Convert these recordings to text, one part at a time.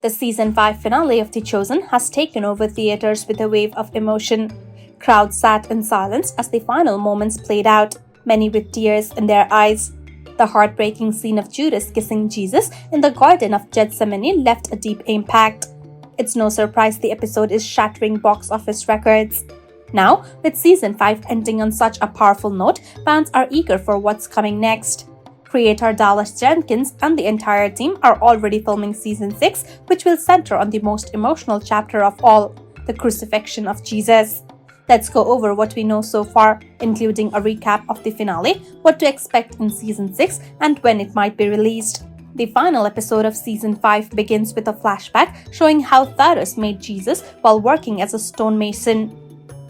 The season 5 finale of The Chosen has taken over theaters with a wave of emotion. Crowds sat in silence as the final moments played out, many with tears in their eyes. The heartbreaking scene of Judas kissing Jesus in the Garden of Gethsemane left a deep impact. It's no surprise the episode is shattering box office records. Now, with season 5 ending on such a powerful note, fans are eager for what's coming next. Creator Dallas Jenkins and the entire team are already filming season 6, which will center on the most emotional chapter of all, the crucifixion of Jesus. Let's go over what we know so far, including a recap of the finale, what to expect in season 6, and when it might be released. The final episode of season 5 begins with a flashback showing how Thaddeus made Jesus while working as a stonemason.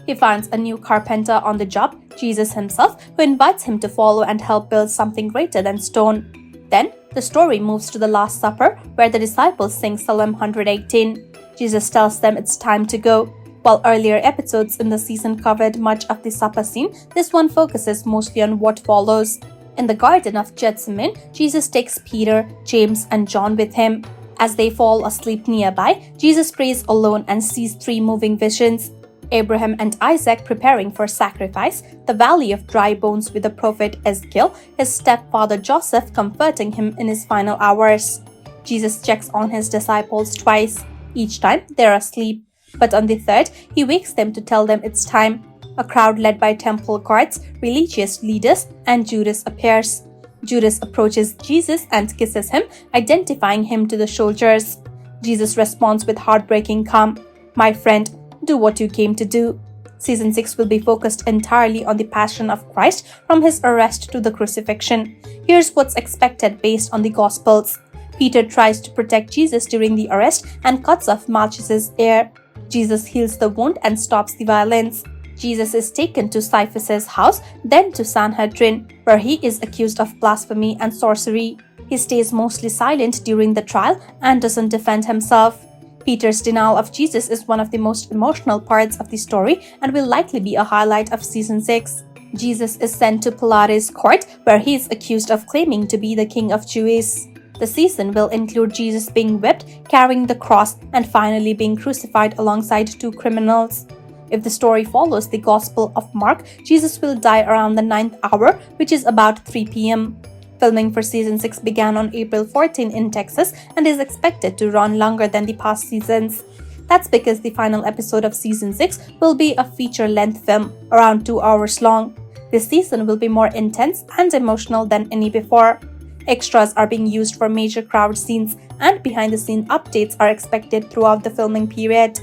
He finds a new carpenter on the job, Jesus himself, who invites him to follow and help build something greater than stone. Then, the story moves to the Last Supper, where the disciples sing Psalm 118. Jesus tells them it's time to go. While earlier episodes in the season covered much of the supper scene, this one focuses mostly on what follows. In the Garden of Gethsemane, Jesus takes Peter, James, and John with him. As they fall asleep nearby, Jesus prays alone and sees 3 moving visions. Abraham and Isaac preparing for sacrifice, the valley of dry bones with the prophet Ezekiel, his stepfather Joseph comforting him in his final hours. Jesus checks on his disciples twice. Each time, they're asleep. But on the third, he wakes them to tell them it's time. A crowd led by temple guards, religious leaders, and Judas appears. Judas approaches Jesus and kisses him, identifying him to the soldiers. Jesus responds with heartbreaking calm, "My friend, do what you came to do." Season 6 will be focused entirely on the passion of Christ from his arrest to the crucifixion. Here's what's expected based on the Gospels. Peter tries to protect Jesus during the arrest and cuts off Malchus's ear. Jesus heals the wound and stops the violence. Jesus is taken to Caiaphas' house, then to Sanhedrin, where he is accused of blasphemy and sorcery. He stays mostly silent during the trial and doesn't defend himself. Peter's denial of Jesus is one of the most emotional parts of the story and will likely be a highlight of season 6. Jesus is sent to Pilate's court, where he is accused of claiming to be the king of Jews. The season will include Jesus being whipped, carrying the cross, and finally being crucified alongside 2 criminals. If the story follows the Gospel of Mark, Jesus will die around the 9th hour, which is about 3 p.m. Filming for season 6 began on April 14 in Texas and is expected to run longer than the past seasons. That's because the final episode of season 6 will be a feature-length film, around 2 hours long. This season will be more intense and emotional than any before. Extras are being used for major crowd scenes, and behind-the-scenes updates are expected throughout the filming period.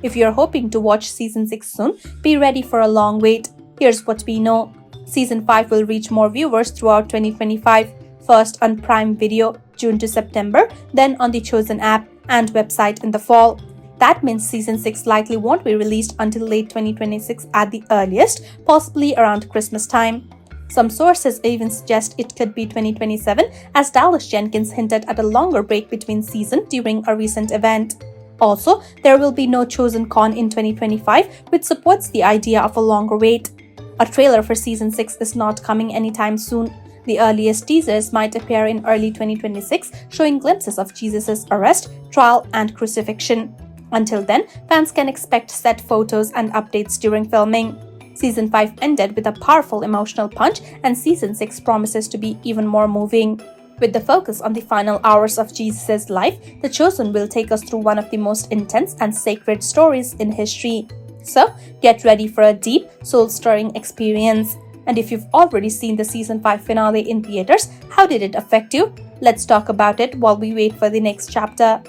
If you're hoping to watch season 6 soon, be ready for a long wait. Here's what we know. Season 5 will reach more viewers throughout 2025, first on Prime Video, June to September, then on the Chosen app and website in the fall. That means season 6 likely won't be released until late 2026 at the earliest, possibly around Christmas time. Some sources even suggest it could be 2027, as Dallas Jenkins hinted at a longer break between seasons during a recent event. Also, there will be no Chosen Con in 2025, which supports the idea of a longer wait. A trailer for season 6 is not coming anytime soon. The earliest teasers might appear in early 2026, showing glimpses of Jesus' arrest, trial, and crucifixion. Until then, fans can expect set photos and updates during filming. Season 5 ended with a powerful emotional punch, and season 6 promises to be even more moving. With the focus on the final hours of Jesus' life, The Chosen will take us through one of the most intense and sacred stories in history. So, get ready for a deep, soul-stirring experience. And if you've already seen the season 5 finale in theaters, how did it affect you? Let's talk about it while we wait for the next chapter.